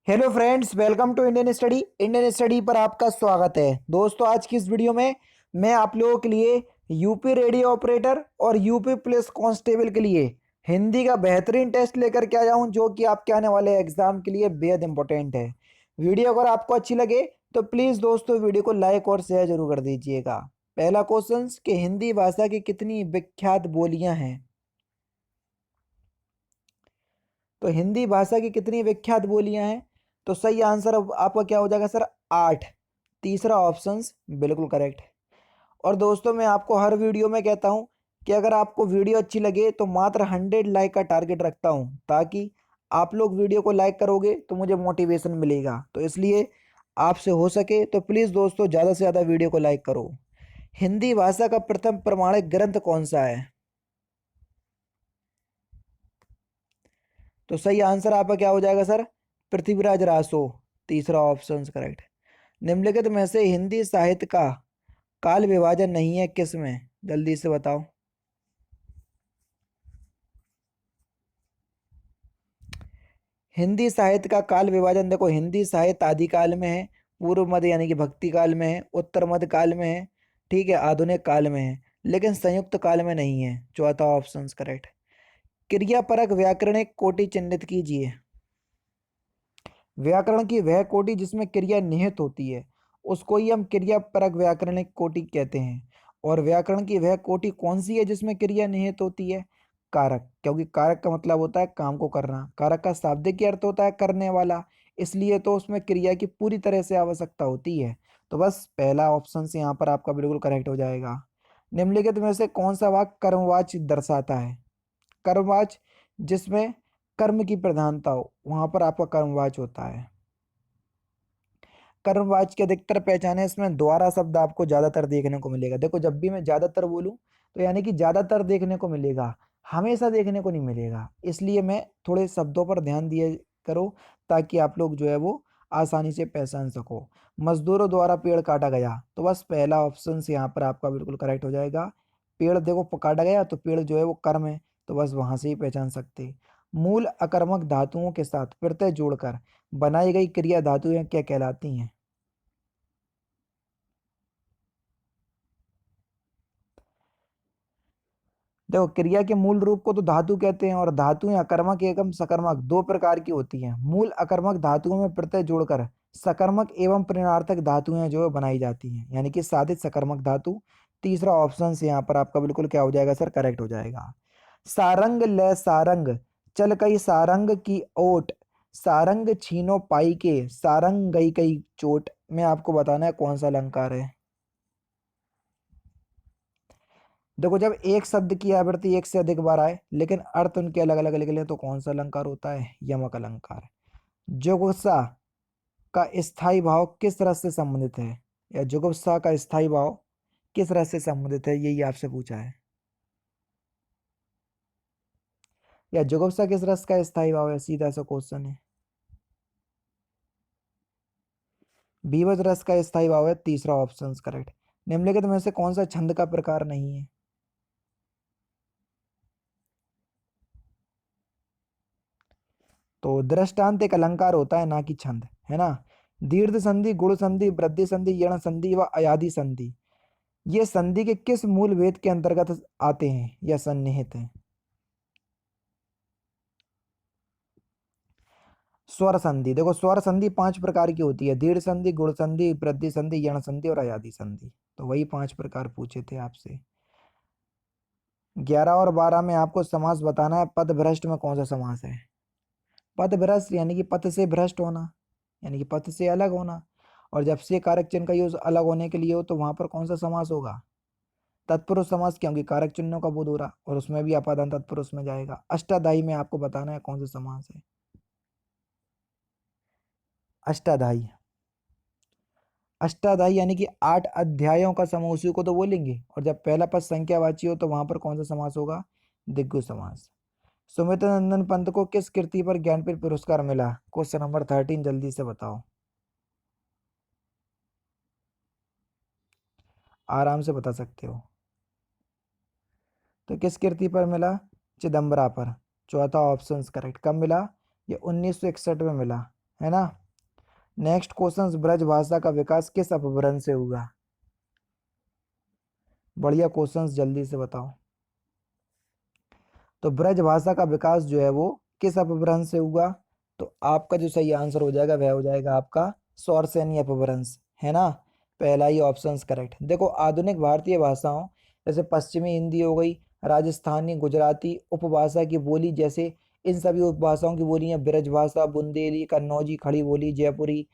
Hello friends, welcome to Indian study पर आपका स्वागत है। दोस्तों, आज की इस वीडियो में मैं आप लोगों के लिए यूपी रेडियो ऑपरेटर और यूपी पुलिस कांस्टेबल के लिए हिंदी का बेहतरीन टेस्ट लेकर के आया हूं, जो कि आपके आने वाले एग्जाम के लिए बेहद इंपॉर्टेंट है। वीडियो अगर आपको अच्छी लगे तो प्लीज़ दोस्तों वीडियो को लाइक और शेयर जरूर कर दीजिएगा। पहला क्वेश्चन कि हिंदी भाषा की कितनी विख्यात बोलियां हैं। तो हिंदी भाषा की कितनी विख्यात बोलियां हैं, तो सही आंसर अब आपका क्या हो जाएगा सर? 8। तीसरा ऑप्शन बिल्कुल करेक्ट है। और दोस्तों, मैं आपको हर वीडियो में कहता हूं कि अगर आपको वीडियो अच्छी लगे तो मात्र 100 लाइक का टारगेट रखता हूं, ताकि आप लोग वीडियो को लाइक करोगे तो मुझे मोटिवेशन मिलेगा। तो इसलिए आपसे हो सके तो प्लीज़ दोस्तों ज़्यादा से ज़्यादा वीडियो को लाइक करो। हिंदी भाषा का प्रथम प्रमाणिक ग्रंथ कौन सा है? तो सही आंसर आपका क्या हो जाएगा सर? पृथ्वीराज रासो। तीसरा ऑप्शन करेक्ट। निम्नलिखित में से हिंदी साहित्य का काल विभाजन नहीं है किस में? जल्दी से बताओ। हिंदी साहित्य का काल विभाजन देखो, हिंदी साहित्य आदिकाल में है, पूर्व मध्य यानी कि भक्ति काल में है, उत्तर मध्य काल में है, ठीक है, आधुनिक काल में है, लेकिन संयुक्त काल में नहीं है। चौथा ऑप्शन करेक्ट। क्रियापरक व्याकरणिक कोटि चिन्हित कीजिए। व्याकरण की वह कोटि जिसमें क्रिया निहित होती है उसको ही हम क्रियापरक व्याकरणिक कोटि कहते हैं। और व्याकरण की वह कोटि कौन सी है जिसमें क्रिया निहित होती है? कारक, क्योंकि कारक का मतलब होता है काम को करना, कारक का शाब्दिक अर्थ होता है करने वाला, इसलिए तो उसमें क्रिया की पूरी तरह से आवश्यकता होती है। तो बस पहला ऑप्शन से यहाँ पर आपका बिल्कुल करेक्ट हो जाएगा। निम्नलिखित में से कौन सा वाक्य कर्मवाच्य दर्शाता है? कर्मवाच्य जिसमें कर्म की प्रधानता हो वहां पर आपका कर्मवाच्य होता है। कर्मवाच्य की अधिकतर पहचाने इसमें द्वारा शब्द आपको ज्यादातर देखने को मिलेगा। देखो, जब भी मैं ज्यादातर बोलूं तो यानी कि ज्यादातर देखने को मिलेगा, हमेशा देखने को नहीं मिलेगा। इसलिए मैं थोड़े शब्दों पर ध्यान दिए करो, ताकि आप लोग जो है वो आसानी से पहचान सको। मजदूरों द्वारा पेड़ काटा गया, तो बस पहला ऑप्शन से यहाँ पर आपका बिल्कुल करेक्ट हो जाएगा। पेड़ देखो काटा गया तो पेड़ जो है वो कर्म है, तो बस वहां से ही पहचान सकते। मूल अकर्मक धातुओं के साथ प्रत्यय जोड़कर बनाई गई क्रिया धातुएं क्या कहलाती हैं? देखो, क्रिया के मूल रूप को तो धातु कहते हैं, और धातुएं अकर्मक एवं सकर्मक दो प्रकार की होती हैं। मूल अकर्मक धातुओं में प्रत्यय जोड़कर सकर्मक एवं प्रेरणार्थक धातुएं जो है बनाई जाती हैं, यानी कि साधित सकर्मक धातु। तीसरा ऑप्शन से यहाँ पर आपका बिल्कुल क्या हो जाएगा सर? करेक्ट हो जाएगा। सारंग ले सारंग चल कई सारंग की ओट, सारंग छीनो पाई के सारंग गई कई चोट में आपको बताना है कौन सा अलंकार है। देखो, जब एक शब्द की आवृत्ति एक से अधिक बार आए लेकिन अर्थ उनके अलग अलग निकले तो कौन सा अलंकार होता है? यमक अलंकार। जुगुप्सा का स्थायी भाव किस रस से संबंधित है? या जुगुप्सा का स्थायी भाव किस रस से संबंधित है, यही आपसे पूछा है। या जुगुप्सा किस रस का स्थायी भाव है? सीधा सा क्वेश्चन है। बीभत्स रस का स्थायी भाव है। तीसरा ऑप्शन करेक्ट। निम्नलिखित में से कौन सा छंद का प्रकार नहीं है? तो दृष्टांत एक अलंकार होता है, ना कि छंद, है ना। दीर्घ संधि, गुण संधि, वृद्धि संधि, यण संधि व अयादि संधि ये संधि के किस मूल भेद के अंतर्गत आते हैं या सन्निहित हैं? स्वर संधि। देखो, स्वर संधि 5 प्रकार की होती है: दीर्घ संधि, गुण संधि, वृद्धि संधि, यण संधि और अयादि संधि। तो वही 5 प्रकार पूछे थे आपसे। 11 और 12 में आपको समास बताना है। पद भ्रष्ट में कौन सा समास है? पद भ्रष्ट यानी कि पद से भ्रष्ट होना, यानी कि पद से अलग होना। और जब से कारक चिन्ह का यूज अलग होने के लिए हो तो वहां पर कौन सा समास होगा? तत्पुरुष समास, क्योंकि कारक चिन्हों का बोध हो रहा और उसमें भी अपादान तत्पुरुष में जाएगा। अष्टाध्यायी में आपको बताना है कौन सा समास है। अष्टाध्यायी। अष्टाध्यायी यानी कि 8 अध्यायों का समूह, उसी को तो बोलेंगे। और जब पहला पद संख्यावाची हो तो वहां पर कौन सा समास होगा? दिग्गज समास। सुमित्रा नंदन पंत को किस कृति पर ज्ञानपीठ पुरस्कार मिला? क्वेश्चन नंबर 13, जल्दी से बताओ, आराम से बता सकते हो। तो किस कृति पर मिला? चिदम्बरा पर। चौथा ऑप्शन करेक्ट। कब मिला? ये 1961 में मिला, है ना। नेक्स्ट क्वेश्चन, ब्रज भाषा का विकास किस अपभ्रंश से हुआ? बढ़िया क्वेश्चंस, जल्दी से बताओ। तो ब्रज भाषा का विकास जो है वो किस अपभ्रंश से हुआ? तो आपका जो सही आंसर हो जाएगा वह हो जाएगा आपका सौरसेनी अपभ्रंश, है ना। पहला ही ऑप्शन करेक्ट। देखो आधुनिक भारतीय भाषाओं जैसे पश्चिमी हिंदी हो गई, राजस्थानी, गुजराती उपभाषा की बोली जैसे इन सभी उपभाषाओं की बोली है ब्रज भाषा, बुंदेली, कन्नौजी, खड़ी बोली, जयपुरी,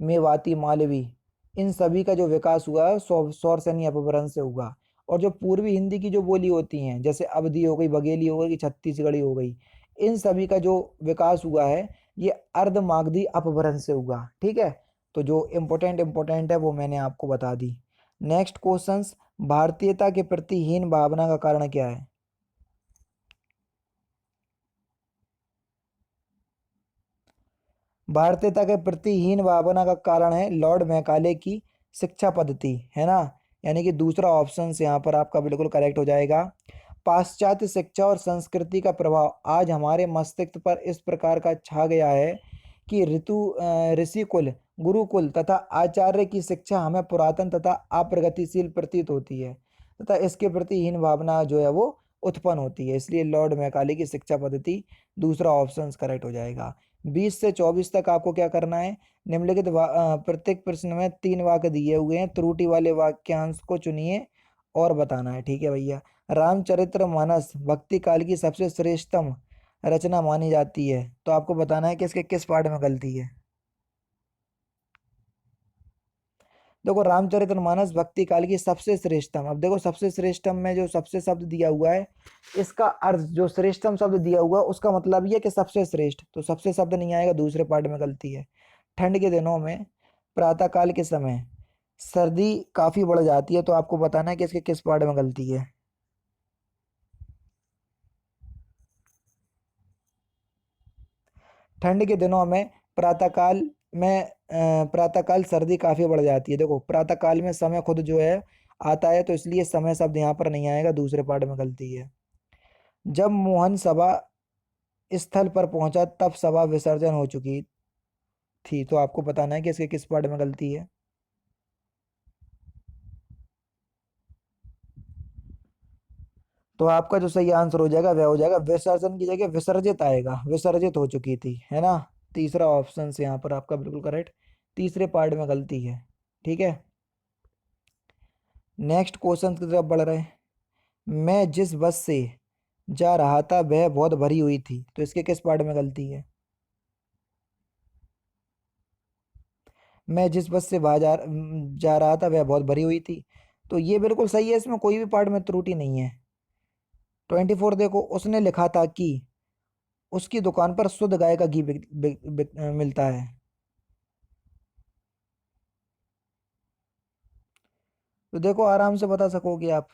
मेवाती, मालवी, इन सभी का जो विकास हुआ है सौरसेनी अपभ्रंश से हुआ। और जो पूर्वी हिंदी की जो बोली होती हैं जैसे अवधी हो गई, बघेली हो गई, छत्तीसगढ़ी हो गई, इन सभी का जो विकास हुआ है ये अर्धमागधी अपभ्रंश से हुआ। ठीक है, तो जो इम्पोर्टेंट है वो मैंने आपको बता दी। नेक्स्ट क्वेश्चंस, भारतीयता के प्रति हीन भावना का कारण क्या है? भारतीयता के प्रति हीन भावना का कारण है लॉर्ड मैकाले की शिक्षा पद्धति, है ना। यानी कि दूसरा ऑप्शन यहाँ पर आपका बिल्कुल करेक्ट हो जाएगा। पाश्चात्य शिक्षा और संस्कृति का प्रभाव आज हमारे मस्तिष्क पर इस प्रकार का छा गया है कि ऋषिकुल, गुरुकुल तथा आचार्य की शिक्षा हमें पुरातन तथा अप्रगतिशील प्रतीत होती है तथा इसके प्रति हीन भावना जो है वो उत्पन्न होती है। इसलिए लॉर्ड मैकाले की शिक्षा पद्धति, दूसरा ऑप्शन करेक्ट हो जाएगा। 20 से 24 तक आपको क्या करना है, निम्नलिखित प्रत्येक प्रश्न में 3 वाक्य दिए हुए हैं, त्रुटि वाले वाक्यांश को चुनिए और बताना है। ठीक है भैया। रामचरितमानस भक्ति काल की सबसे श्रेष्ठतम रचना मानी जाती है, तो आपको बताना है कि इसके किस पार्ट में गलती है। देखो रामचरितमानस भक्ति काल की सबसे श्रेष्ठतम, अब देखो सबसे श्रेष्ठतम में जो सबसे शब्द दिया हुआ है, इसका अर्थ जो श्रेष्ठतम शब्द दिया हुआ है उसका मतलब ये है कि सबसे श्रेष्ठ, तो सबसे शब्द नहीं आएगा, दूसरे पार्ट में गलती है। ठंड के दिनों में प्रातः काल के समय सर्दी काफी बढ़ जाती है, तो आपको बताना है कि इसके किस पार्ट में गलती है। ठंड के दिनों में प्रातःकाल में प्रातःकाल सर्दी काफी बढ़ जाती है। देखो प्रातःकाल में समय खुद जो है आता है, तो इसलिए समय शब्द यहाँ पर नहीं आएगा, दूसरे पार्ट में गलती है। जब मोहन सभा स्थल पर पहुंचा तब सभा विसर्जन हो चुकी थी, तो आपको बताना है कि इसके किस पार्ट में गलती है। तो आपका जो सही आंसर हो जाएगा वह हो जाएगा विसर्जन की जगह विसर्जित आएगा, विसर्जित हो चुकी थी, है ना। तीसरा ऑप्शन से यहाँ पर आपका बिल्कुल करेक्ट, तीसरे पार्ट में गलती है। ठीक है, नेक्स्ट क्वेश्चन की तरफ बढ़ रहे हैं। मैं जिस बस से जा रहा था वह बहुत भरी हुई थी, तो इसके किस पार्ट में गलती है? मैं जिस बस से जा रहा था वह बहुत भरी हुई थी, तो ये बिल्कुल सही है, इसमें कोई भी पार्ट में त्रुटि नहीं है। 24 देखो, उसने लिखा था कि उसकी दुकान पर शुद्ध गाय का घी मिलता है। तो देखो आराम से बता सकोगे आप,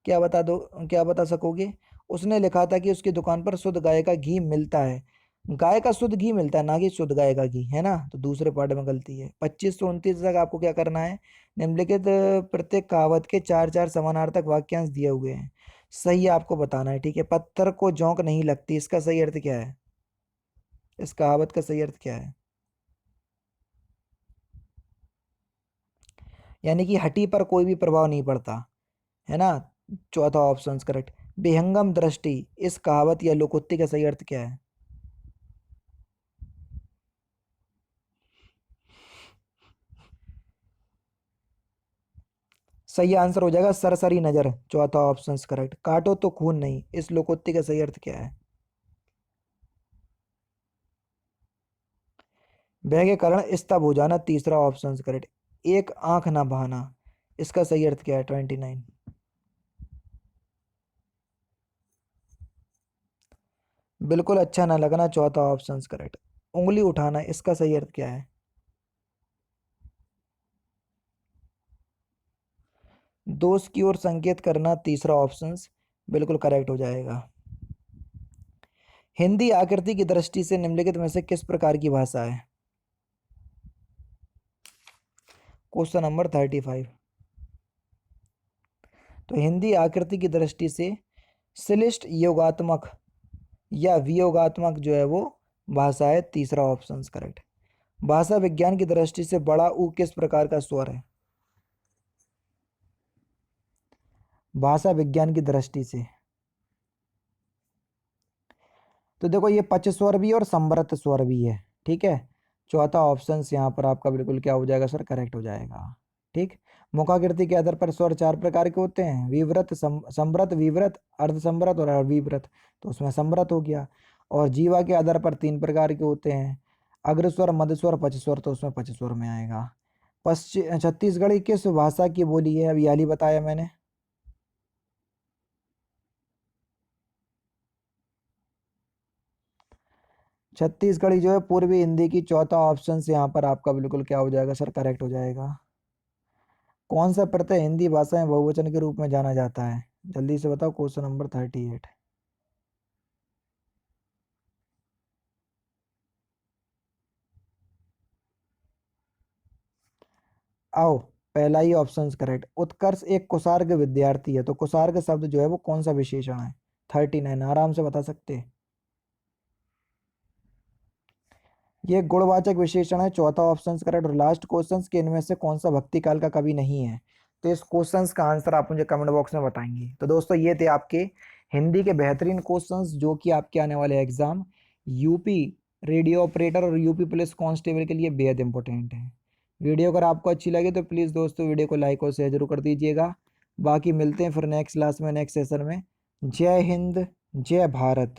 क्या बता दो, क्या बता सकोगे? उसने लिखा था कि उसकी दुकान पर शुद्ध गाय का घी मिलता है, गाय का शुद्ध घी मिलता है ना कि शुद्ध गाय का घी, है ना। तो दूसरे पार्ट में गलती है। 25 से 29 तक आपको क्या करना है, निम्नलिखित प्रत्येक कहावत के चार चार समानार्थक वाक्यांश दिए हुए हैं, सही आपको बताना है। ठीक है, पत्थर को जोंक नहीं लगती, इसका सही अर्थ क्या है? इस कहावत का सही अर्थ क्या है? यानी कि हड्डी पर कोई भी प्रभाव नहीं पड़ता, है ना। चौथा ऑप्शन करेक्ट। विहंगम दृष्टि, इस कहावत या लोकोक्ति का सही अर्थ क्या है? सही आंसर हो जाएगा सरसरी नजर, चौथा ऑप्शन करेक्ट। काटो तो खून नहीं, इस लोकोक्ति का सही अर्थ क्या है? भय के कारण स्तब्ध हो जाना, तीसरा ऑप्शन करेक्ट। एक आंख ना बहाना, इसका सही अर्थ क्या है? 29। बिल्कुल अच्छा ना लगना, चौथा ऑप्शन करेक्ट। उंगली उठाना, इसका सही अर्थ क्या है? दोष की ओर संकेत करना, तीसरा ऑप्शन बिल्कुल करेक्ट हो जाएगा। हिंदी आकृति की दृष्टि से निम्नलिखित में से किस प्रकार की भाषा है? Question number 35। तो हिंदी आकृति की दृष्टि से श्लिष्ट योगात्मक या वियोगात्मक जो है वो भाषा है तीसरा ऑप्शन करेक्ट। भाषा विज्ञान की दृष्टि से बड़ा ऊ किस प्रकार का स्वर है? भाषा विज्ञान की दृष्टि से तो देखो ये पच स्वर भी है और समृत स्वर भी है। ठीक है, चौथा ऑप्शन यहाँ पर आपका बिल्कुल क्या हो जाएगा सर, करेक्ट हो जाएगा। ठीक, मुखाकृति के आधार पर स्वर चार प्रकार के होते हैं, विवृत, समृत, विवृत, अर्धसमृत और अविवृत। तो उसमें समृत हो गया। और जीवा के आधार पर तीन प्रकार के होते हैं, अग्रस्वर, मध्यस्वर, पचस्वर। तो उसमें पचस्वर में आएगा। छत्तीसगढ़ी किस भाषा की बोली है? अभी हाल ही बताया मैंने। छत्तीसगढ़ी जो है पूर्वी हिंदी की, चौथा ऑप्शन से यहाँ पर आपका बिल्कुल क्या हो जाएगा सर, करेक्ट हो जाएगा। कौन सा प्रत्यय हिंदी भाषा में बहुवचन के रूप में जाना जाता है? जल्दी से बताओ, क्वेश्चन नंबर 38। आओ, पहला ही ऑप्शन करेक्ट। उत्कर्ष एक कुसार्ग विद्यार्थी है, तो कुसार्ग शब्द जो है वो कौन सा विशेषण है? 39 आराम से बता सकते हैं। ये गुणवाचक विशेषण है, चौथा ऑप्शन करेक्ट। और लास्ट क्वेश्चन के इनमें से कौन सा भक्ति काल का कवि नहीं है? तो इस क्वेश्चन का आंसर आप मुझे कमेंट बॉक्स में बताएंगे। तो दोस्तों ये थे आपके हिंदी के बेहतरीन क्वेश्चंस जो कि आपके आने वाले एग्जाम यूपी रेडियो ऑपरेटर और यूपी पुलिस कांस्टेबल के लिए बेहद इंपॉर्टेंट है। वीडियो अगर आपको अच्छी लगे तो प्लीज़ दोस्तों वीडियो को लाइक और शेयर जरूर कर दीजिएगा। बाकी मिलते हैं फिर नेक्स्ट क्लास में, नेक्स्ट सेशन में। जय हिंद, जय भारत।